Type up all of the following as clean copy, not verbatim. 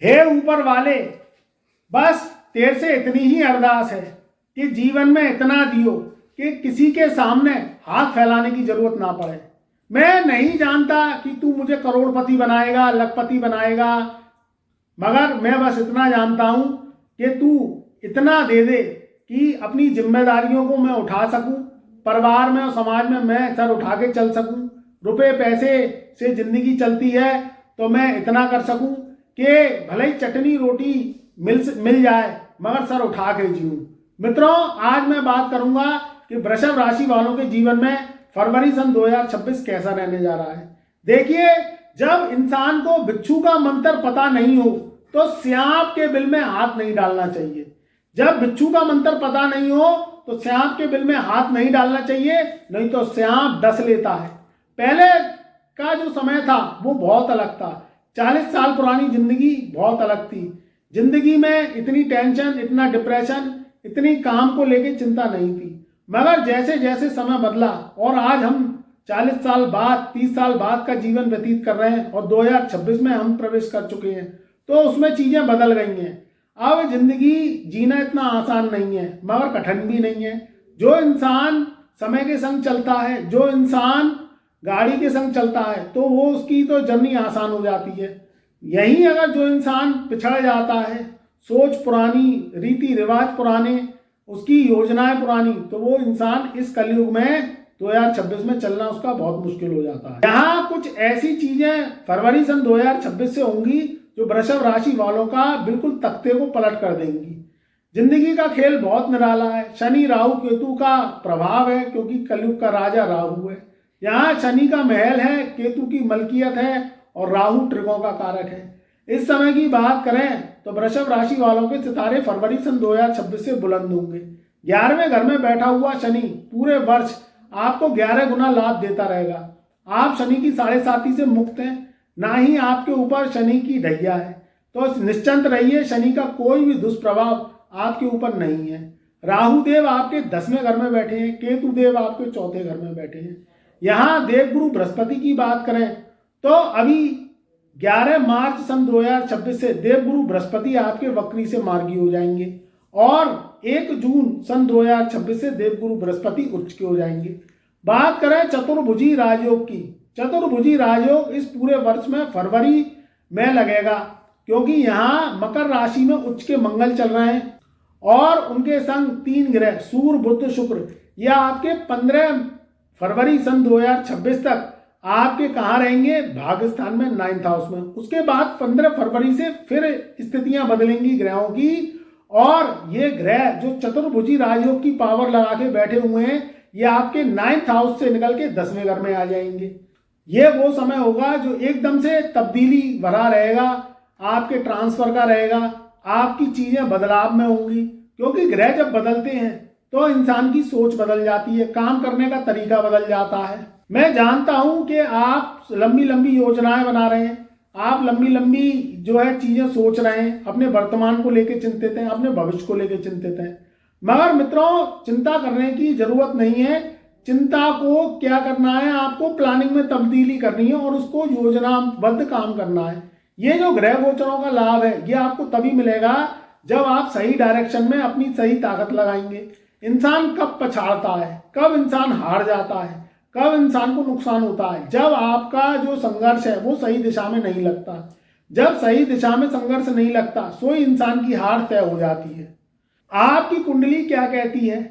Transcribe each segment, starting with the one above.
हे ऊपर वाले, बस तेरे से इतनी ही अरदास है कि जीवन में इतना दियो कि किसी के सामने हाथ फैलाने की जरूरत ना पड़े। मैं नहीं जानता कि तू मुझे करोड़पति बनाएगा, लखपति बनाएगा, मगर मैं बस इतना जानता हूं कि तू इतना दे दे कि अपनी जिम्मेदारियों को मैं उठा सकूं, परिवार में और समाज में मैं सर उठा के चल सकूं। रुपए पैसे से जिंदगी चलती है तो मैं इतना कर सकूं कि भले ही चटनी रोटी मिल जाए मगर सर उठा के जीऊं। मित्रों, आज मैं बात करूंगा कि वृषभ राशि वालों के जीवन में फरवरी सन 2026 कैसा रहने जा रहा है। देखिए, जब इंसान को बिच्छू का मंत्र पता नहीं हो तो सांप के बिल में हाथ नहीं डालना चाहिए। जब बिच्छू का मंत्र पता नहीं हो तो सांप के बिल में हाथ नहीं डालना चाहिए, नहीं तो सांप डस लेता है। पहले का जो समय था वो बहुत अलग था। 40 साल पुरानी जिंदगी बहुत अलग थी। जिंदगी में इतनी टेंशन, इतना डिप्रेशन, इतनी काम को लेके चिंता नहीं थी। मगर जैसे जैसे समय बदला और आज हम 40 साल बाद, 30 साल बाद का जीवन व्यतीत कर रहे हैं और 2026 में हम प्रवेश कर चुके हैं, तो उसमें चीजें बदल गई हैं। अब जिंदगी जीना इतना आसान नहीं है मगर कठिन भी नहीं है। जो इंसान समय के संग चलता है, जो इंसान गाड़ी के संग चलता है, तो वो उसकी तो जर्नी आसान हो जाती है। यहीं अगर जो इंसान पिछड़ जाता है, सोच पुरानी, रीति रिवाज पुराने, उसकी योजनाएं पुरानी, तो वो इंसान इस कलयुग में 2026 में चलना उसका बहुत मुश्किल हो जाता है। यहाँ कुछ ऐसी चीजें फरवरी सन 2026 से होंगी जो वृषभ राशि वालों का बिल्कुल तख्ते को पलट कर देंगी। जिंदगी का खेल बहुत निराला है। शनि राहु केतु का प्रभाव है क्योंकि कलयुग का राजा राहु है। यहाँ शनि का महल है, केतु की मलकियत है और राहु ट्रिकों का कारक है। इस समय की बात करें तो वृषभ राशि वालों के सितारे फरवरी सन 2026 से बुलंद होंगे। 11वें घर में बैठा हुआ शनि पूरे वर्ष आपको 11 गुना लाभ देता रहेगा। आप शनि की 7.5 से मुक्त हैं, ना ही आपके ऊपर शनि की ढैया है। तो निश्चिंत रहिए, शनि का कोई भी दुष्प्रभाव आपके ऊपर नहीं है। राहु देव आपके 10वें घर में बैठे हैं, केतु देव आपके 4थे घर में बैठे हैं। यहाँ देवगुरु बृहस्पति की बात करें तो अभी 11 मार्च सन 2026 से देवगुरु बृहस्पति आपके वक्री से मार्गी हो जाएंगे और 1 जून सन 2026 से देवगुरु बृहस्पति उच्च के हो जाएंगे। बात करें चतुर्भुजी राजयोग की, चतुर्भुजी राजयोग इस पूरे वर्ष में फरवरी में लगेगा क्योंकि यहाँ मकर राशि में उच्च के मंगल चल रहे हैं और उनके संग 3 ग्रह सूर्य बुध शुक्र, यह आपके 15 फरवरी सन 2026 तक आपके कहाँ रहेंगे, भाग्यस्थान में 9th हाउस में। उसके बाद 15 फरवरी से फिर स्थितियां बदलेंगी ग्रहों की और ये ग्रह जो चतुर्भुजी राजयोग की पावर लगा के बैठे हुए हैं, ये आपके 9th हाउस से निकल के 10वें घर में आ जाएंगे। ये वो समय होगा जो एकदम से तब्दीली भरा रहेगा, आपके ट्रांसफर का रहेगा, आपकी चीजें बदलाव में होंगी क्योंकि ग्रह जब बदलते हैं तो इंसान की सोच बदल जाती है, काम करने का तरीका बदल जाता है। मैं जानता हूं कि आप लंबी लंबी योजनाएं बना रहे हैं, आप लंबी लंबी जो है चीजें सोच रहे हैं, अपने वर्तमान को लेकर चिंतित हैं, अपने भविष्य को लेकर चिंतित हैं। मगर मित्रों, चिंता करने की जरूरत नहीं है। चिंता को क्या करना है, आपको प्लानिंग में तब्दीली करनी है और उसको योजनाबद्ध काम करना है। ये जो ग्रह गोचरों का लाभ है ये आपको तभी मिलेगा जब आप सही डायरेक्शन में अपनी सही ताकत लगाएंगे। इंसान कब पछाड़ता है, कब इंसान हार जाता है, कब इंसान को नुकसान होता है, जब आपका जो संघर्ष है वो सही दिशा में नहीं लगता। जब सही दिशा में संघर्ष नहीं लगता सो इंसान की हार तय हो जाती है। आपकी कुंडली क्या कहती है,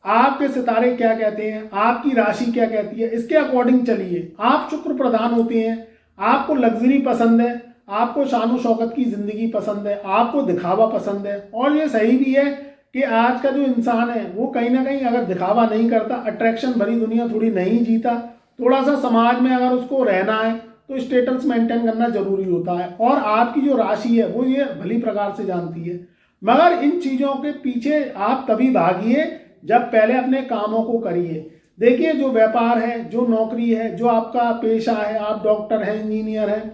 आपके सितारे क्या कहते हैं, आपकी राशि क्या कहती है, इसके अकॉर्डिंग चलिए। आप शुक्र प्रधान होते हैं, आपको लग्जरी पसंद है, आपको शान शौकत की जिंदगी पसंद है, आपको दिखावा पसंद है। और ये सही भी है कि आज का जो इंसान है वो कहीं ना कहीं अगर दिखावा नहीं करता, अट्रैक्शन भरी दुनिया थोड़ी नहीं जीता, थोड़ा सा समाज में अगर उसको रहना है तो स्टेटस मेंटेन करना जरूरी होता है। और आपकी जो राशि है वो ये भली प्रकार से जानती है। मगर इन चीजों के पीछे आप तभी भागिए जब पहले अपने कामों को करिए। देखिए, जो व्यापार है, जो नौकरी है, जो आपका पेशा है, आप डॉक्टर हैं, इंजीनियर हैं,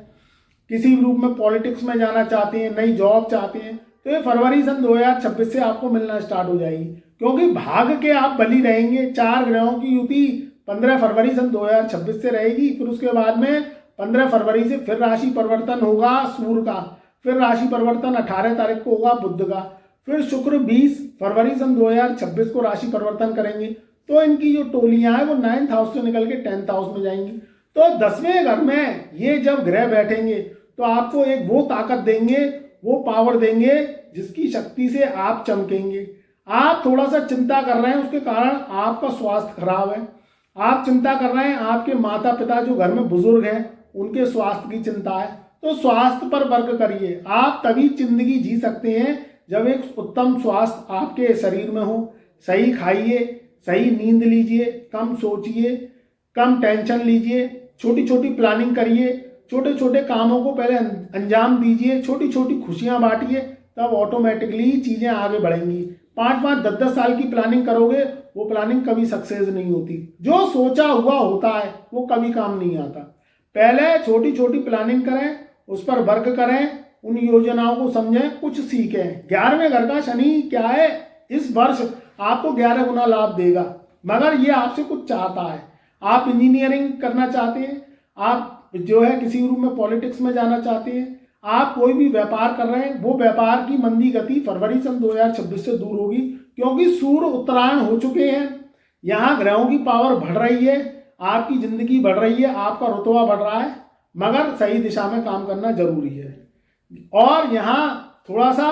किसी भी रूप में पॉलिटिक्स में जाना चाहते हैं, नई जॉब चाहते हैं, तो ये फरवरी सन 2026 से आपको मिलना स्टार्ट हो जाएगी क्योंकि भाग्य के आप बली रहेंगे। 4 ग्रहों की युति 15 फरवरी सन 2026 से रहेगी। फिर उसके बाद में 15 फरवरी से फिर राशि परिवर्तन होगा सूर्य का। फिर राशि परिवर्तन 18 तारीख को होगा बुध का। फिर शुक्र 20 फरवरी सन 2026 को राशि परिवर्तन करेंगे। तो इनकी जो टोलियां हैं वो 9th हाउस से निकल के 10th हाउस में जाएंगी। तो 10वें घर में ये जब ग्रह बैठेंगे तो आपको एक वो ताकत देंगे, वो पावर देंगे जिसकी शक्ति से आप चमकेंगे। आप थोड़ा सा चिंता कर रहे हैं, उसके कारण आपका स्वास्थ्य खराब है। आप चिंता कर रहे हैं, आपके माता पिता जो घर में बुजुर्ग हैं उनके स्वास्थ्य की चिंता है। तो स्वास्थ्य पर वर्क करिए। आप तभी जिंदगी जी सकते हैं जब एक उत्तम स्वास्थ्य आपके शरीर में हो। सही खाइए, सही नींद लीजिए, कम सोचिए, कम टेंशन लीजिए, छोटी छोटी प्लानिंग करिए, छोटे छोटे कामों को पहले अंजाम दीजिए, छोटी छोटी खुशियां बांटिए, तब ऑटोमेटिकली चीज़ें आगे बढ़ेंगी। 5-5, 10-10 साल की प्लानिंग करोगे, वो प्लानिंग कभी सक्सेस नहीं होती। जो सोचा हुआ होता है वो कभी काम नहीं आता। पहले छोटी छोटी प्लानिंग करें, उस पर वर्क करें, उन योजनाओं को समझें, कुछ सीखें। 11वें घर का शनि क्या है, इस वर्ष आपको 11 गुना लाभ देगा, मगर ये आपसे कुछ चाहता है। आप इंजीनियरिंग करना चाहते हैं, आप जो है किसी रूप में पॉलिटिक्स में जाना चाहते हैं, आप कोई भी व्यापार कर रहे हैं, वो व्यापार की मंदी गति फरवरी सन 2026 से दूर होगी, क्योंकि सूर्य उत्तरायण हो चुके हैं। यहाँ ग्रहों की पावर बढ़ रही है, आपकी जिंदगी बढ़ रही है, आपका रुतबा बढ़ रहा है, मगर सही दिशा में काम करना जरूरी है। और यहाँ थोड़ा सा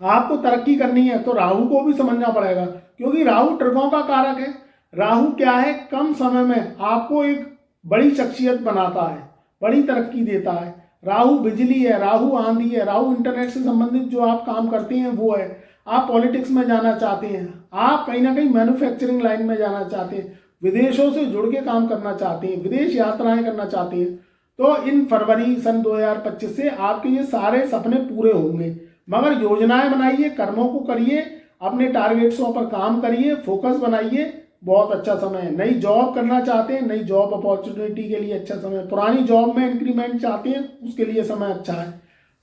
आपको तरक्की करनी है तो राहु को भी समझना पड़ेगा, क्योंकि राहु ट्रिकों का कारक है। राहु क्या है, कम समय में आपको एक बड़ी शख्सियत बनाता है, बड़ी तरक्की देता है। राहु बिजली है, राहु आंधी है, राहु इंटरनेट से संबंधित जो आप काम करते हैं वो है। आप पॉलिटिक्स में जाना चाहते हैं, आप कहीं ना कहीं मैन्युफैक्चरिंग लाइन में जाना चाहते हैं, विदेशों से जुड़ के काम करना चाहते हैं, विदेश यात्राएं करना चाहते हैं, तो इन फरवरी सन 2025 से आपके ये सारे सपने पूरे होंगे। मगर योजनाएं बनाइए, कर्मों को करिए, अपने टारगेट्सों पर काम करिए, फोकस बनाइए। बहुत अच्छा समय है। नई जॉब करना चाहते हैं, नई जॉब अपॉर्चुनिटी के लिए अच्छा समय है। पुरानी जॉब में इंक्रीमेंट चाहते हैं, उसके लिए समय अच्छा है।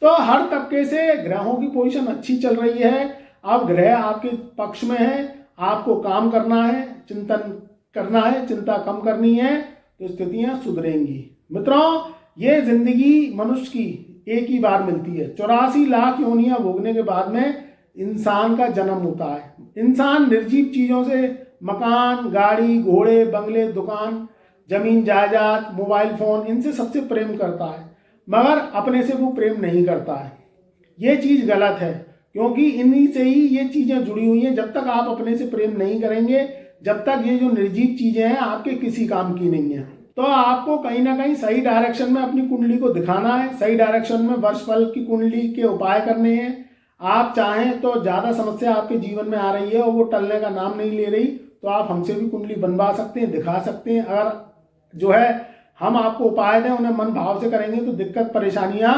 तो हर तबके से ग्रहों की पोजीशन अच्छी चल रही है। अब ग्रह आपके पक्ष में है, आपको काम करना है, चिंतन करना है, चिंता कम करनी है, तो स्थितियां सुधरेंगी। मित्रों, ये जिंदगी मनुष्य की एक ही बार मिलती है। 84 लाख योनियां भोगने के बाद में इंसान का जन्म होता है। इंसान निर्जीव चीजों से, मकान, गाड़ी, घोड़े, बंगले, दुकान, जमीन जायदाद, मोबाइल फोन, इनसे सबसे प्रेम करता है, मगर अपने से वो प्रेम नहीं करता है। ये चीज गलत है, क्योंकि इन्हीं से ही ये चीजें जुड़ी हुई हैं। जब तक आप अपने से प्रेम नहीं करेंगे, जब तक ये जो निर्जीव चीजें हैं आपके किसी काम की नहीं है। तो आपको कहीं ना कहीं सही डायरेक्शन में अपनी कुंडली को दिखाना है, सही डायरेक्शन में वर्षफल की कुंडली के उपाय करने हैं। आप चाहें तो ज़्यादा समस्या आपके जीवन में आ रही है और वो टलने का नाम नहीं ले रही, तो आप हमसे भी कुंडली बनवा सकते हैं, दिखा सकते हैं। अगर जो है हम आपको उपाय दें, उन्हें मन भाव से करेंगे तो दिक्कत परेशानियां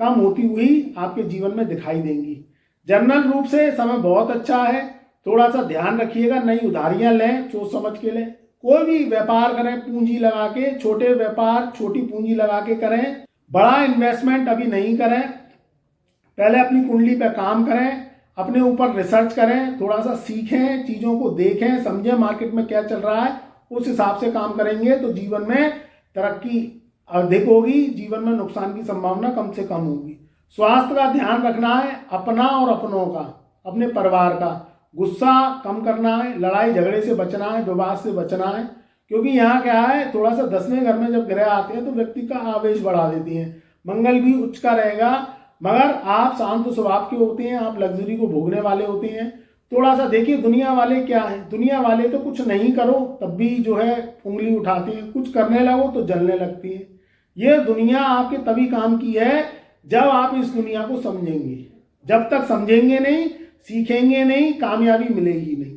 कम होती हुई आपके जीवन में दिखाई देंगी। जनरल रूप से समय बहुत अच्छा है। थोड़ा सा ध्यान रखिएगा, नई उधारियां लें, सोच समझ के लें। कोई भी व्यापार करें पूंजी लगा के, छोटे व्यापार छोटी पूंजी लगा के करें, बड़ा इन्वेस्टमेंट अभी नहीं करें। पहले अपनी कुंडली पे काम करें, अपने ऊपर रिसर्च करें, थोड़ा सा सीखें, चीज़ों को देखें, समझें मार्केट में क्या चल रहा है, उस हिसाब से काम करेंगे तो जीवन में तरक्की अधिक होगी, जीवन में नुकसान की संभावना कम से कम होगी। स्वास्थ्य का ध्यान रखना है, अपना और अपनों का, अपने परिवार का। गुस्सा कम करना है, लड़ाई झगड़े से बचना है, विवाद से बचना है, क्योंकि यहाँ क्या है, थोड़ा सा 10वें घर में जब ग्रह आते हैं तो व्यक्ति का आवेश बढ़ा देते हैं। मंगल भी उच्च का रहेगा, मगर आप शांत स्वभाव के होते हैं, आप लग्जरी को भोगने वाले होते हैं। थोड़ा सा देखिए दुनिया वाले क्या है, दुनिया वाले तो कुछ नहीं करो तब भी जो है उंगली उठाते हैं, कुछ करने लगो तो जलने लगती है। ये दुनिया आपके तभी काम की है जब आप इस दुनिया को समझेंगे। जब तक समझेंगे नहीं, सीखेंगे नहीं, कामयाबी मिलेगी नहीं।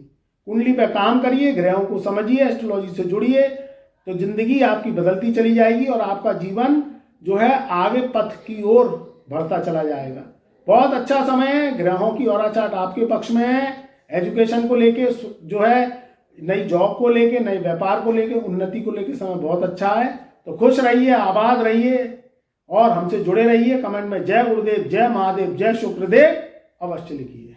कुंडली पे काम करिए, ग्रहों को समझिए, एस्ट्रोलॉजी से जुड़िए, तो जिंदगी आपकी बदलती चली जाएगी और आपका जीवन जो है आगे पथ की ओर बढ़ता चला जाएगा। बहुत अच्छा समय है, ग्रहों की ऑरा चार्ट आपके पक्ष में है। एजुकेशन को लेके जो है, नई जॉब को लेके, नए व्यापार को लेके, उन्नति को लेके समय बहुत अच्छा है। तो खुश रहिए, आबाद रहिए और हमसे जुड़े रहिए। कमेंट में जय गुरुदेव, जय महादेव, जय शुक्रदेव अवश्य लिखिए।